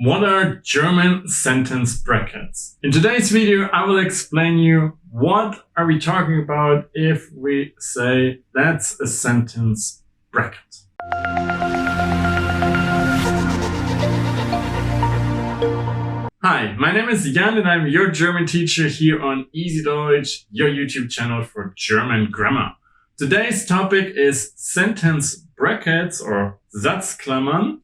What are German sentence brackets? In today's video, I will explain you what are we talking about if we say that's a sentence bracket. Hi, my name is Jan and I'm your German teacher here on EasyDeutsch, your YouTube channel for German grammar. Today's topic is sentence brackets or Satzklammern.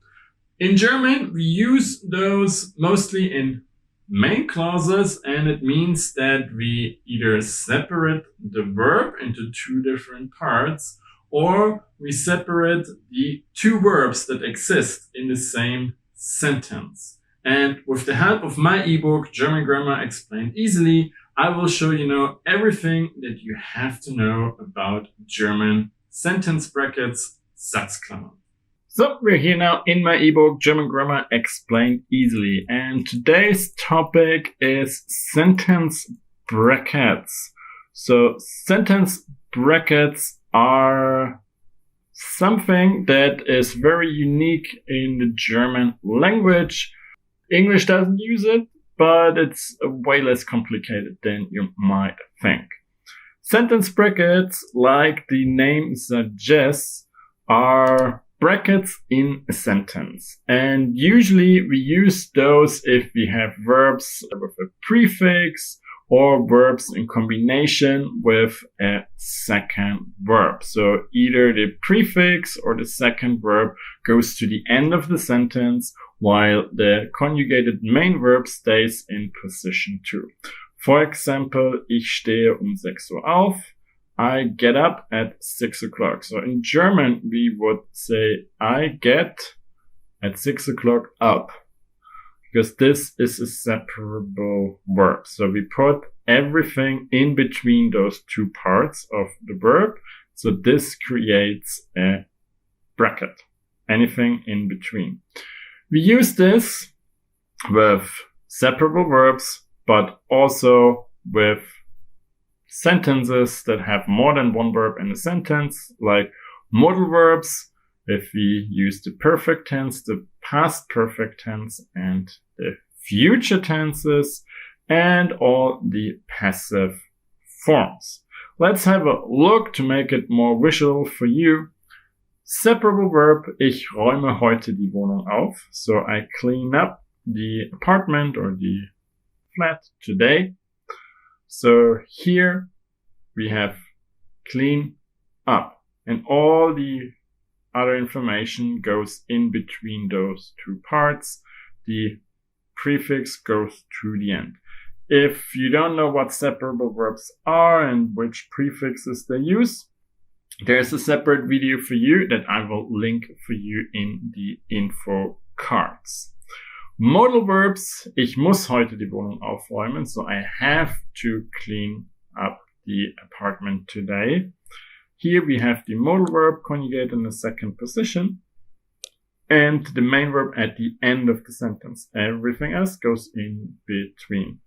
In German, we use those mostly in main clauses, and it means that we either separate the verb into two different parts, or we separate the two verbs that exist in the same sentence. And with the help of my ebook, German Grammar Explained Easily, I will show you everything that you have to know about German sentence brackets, Satzklammern. So we're here now in my ebook, German Grammar Explained Easily. And today's topic is sentence brackets. So sentence brackets are something that is very unique in the German language. English doesn't use it, but it's way less complicated than you might think. Sentence brackets, like the name suggests, are brackets in a sentence. And usually we use those if we have verbs with a prefix or verbs in combination with a second verb. So either the prefix or the second verb goes to the end of the sentence while the conjugated main verb stays in position 2. For example, ich stehe 6 Uhr auf. I get up at 6 o'clock. So in German, we would say I get at 6 o'clock up, because this is a separable verb. So we put everything in between those two parts of the verb. So this creates a bracket, anything in between. We use this with separable verbs, but also with sentences that have more than one verb in a sentence, like modal verbs, if we use the perfect tense, the past perfect tense, and the future tenses, and all the passive forms. Let's have a look to make it more visual for you. Separable verb, ich räume heute die Wohnung auf. So I clean up the apartment or the flat today. So here we have clean up, and all the other information goes in between those two parts. The prefix goes to the end. If you don't know what separable verbs are and which prefixes they use, there's a separate video for you that I will link for you in the info cards. Modal verbs, ich muss heute die Wohnung aufräumen, so I have to clean up the apartment today. Here we have the modal verb conjugated in the second position and the main verb at the end of the sentence. Everything else goes in between.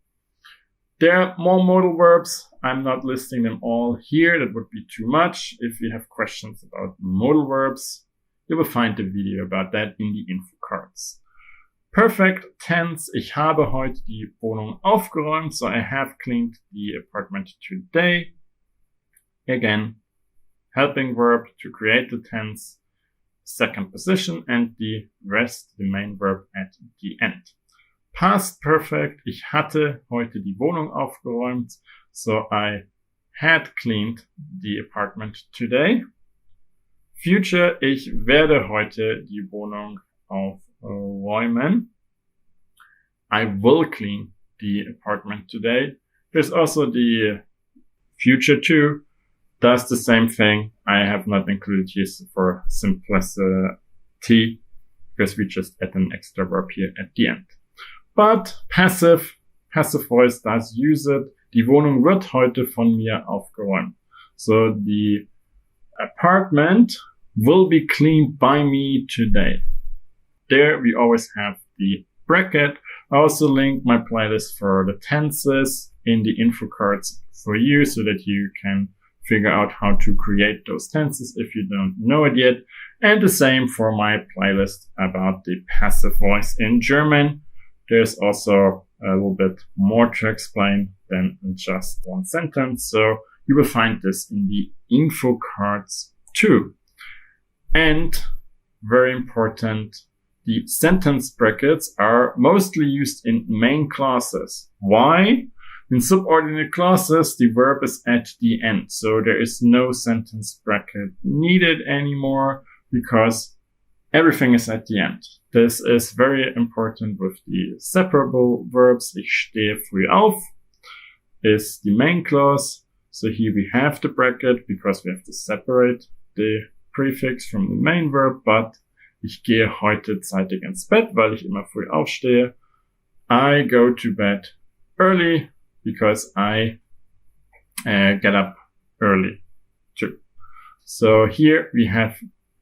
There are more modal verbs. I'm not listing them all here. That would be too much. If you have questions about modal verbs, you will find the video about that in the info cards. Perfect tense, ich habe heute die Wohnung aufgeräumt, so I have cleaned the apartment today. Again, helping verb to create the tense, second position, and the rest, the main verb at the end. Past perfect, ich hatte heute die Wohnung aufgeräumt, so I had cleaned the apartment today. Future, ich werde heute die Wohnung aufräumen. I will clean the apartment today. There's also the future too. Does the same thing. I have not included here for simplicity because we just add an extra verb here at the end. But passive voice does use it. Die Wohnung wird heute von mir aufgeräumt. So the apartment will be cleaned by me today. There we always have the bracket. I also link my playlist for the tenses in the info cards for you so that you can figure out how to create those tenses if you don't know it yet. And the same for my playlist about the passive voice in German. There's also a little bit more to explain than just one sentence. So you will find this in the info cards too. And very important, the sentence brackets are mostly used in main clauses. Why? In subordinate clauses, the verb is at the end. So there is no sentence bracket needed anymore because everything is at the end. This is very important with the separable verbs. Ich stehe früh auf is the main clause. So here we have the bracket because we have to separate the prefix from the main verb. But ich gehe heute zeitig ins Bett, weil ich immer früh aufstehe. I go to bed early because I get up early too. So here we have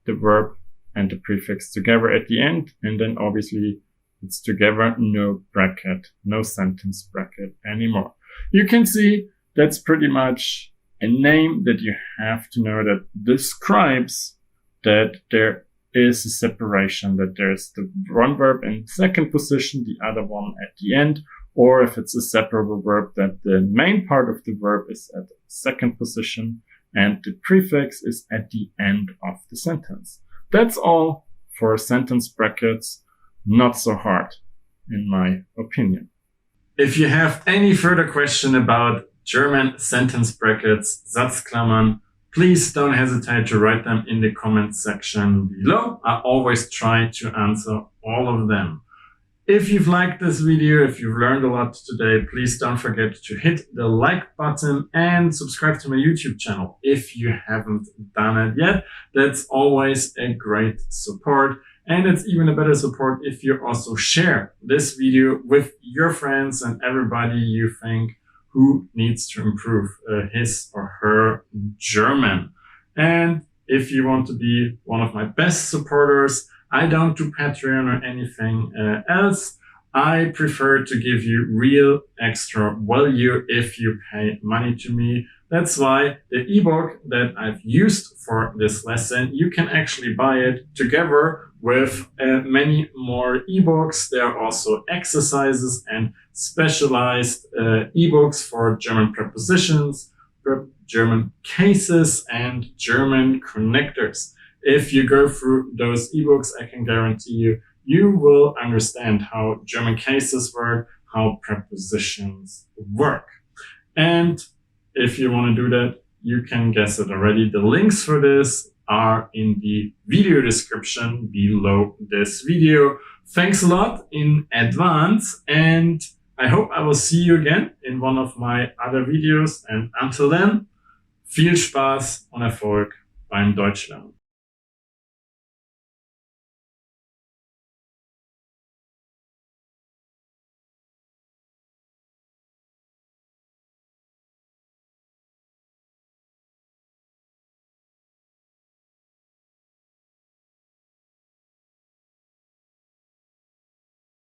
the verb and the prefix together at the end, and then obviously it's together, no bracket, no sentence bracket anymore. You can see that's pretty much a name that you have to know that describes that there is a separation, that there's the one verb in second position, the other one at the end, or if it's a separable verb, that the main part of the verb is at the second position and the prefix is at the end of the sentence. That's all for sentence brackets. Not so hard, in my opinion. If you have any further question about German sentence brackets, Satzklammern, please don't hesitate to write them in the comment section below. I always try to answer all of them. If you've liked this video, if you've learned a lot today, please don't forget to hit the like button and subscribe to my YouTube channel if you haven't done it yet. That's always a great support. And it's even a better support if you also share this video with your friends and everybody you think who needs to improve his or her German. And if you want to be one of my best supporters, I don't do Patreon or anything else. I prefer to give you real extra value if you pay money to me. That's why the ebook that I've used for this lesson, you can actually buy it together with many more ebooks. There are also exercises and specialized ebooks for German prepositions, German cases, and German connectors. If you go through those ebooks, I can guarantee you, you will understand how German cases work, how prepositions work. And if you want to do that, you can guess it already. The links for this are in the video description below this video. Thanks a lot in advance, and I hope I will see you again in one of my other videos. And until then, viel Spaß und Erfolg beim Deutschlernen.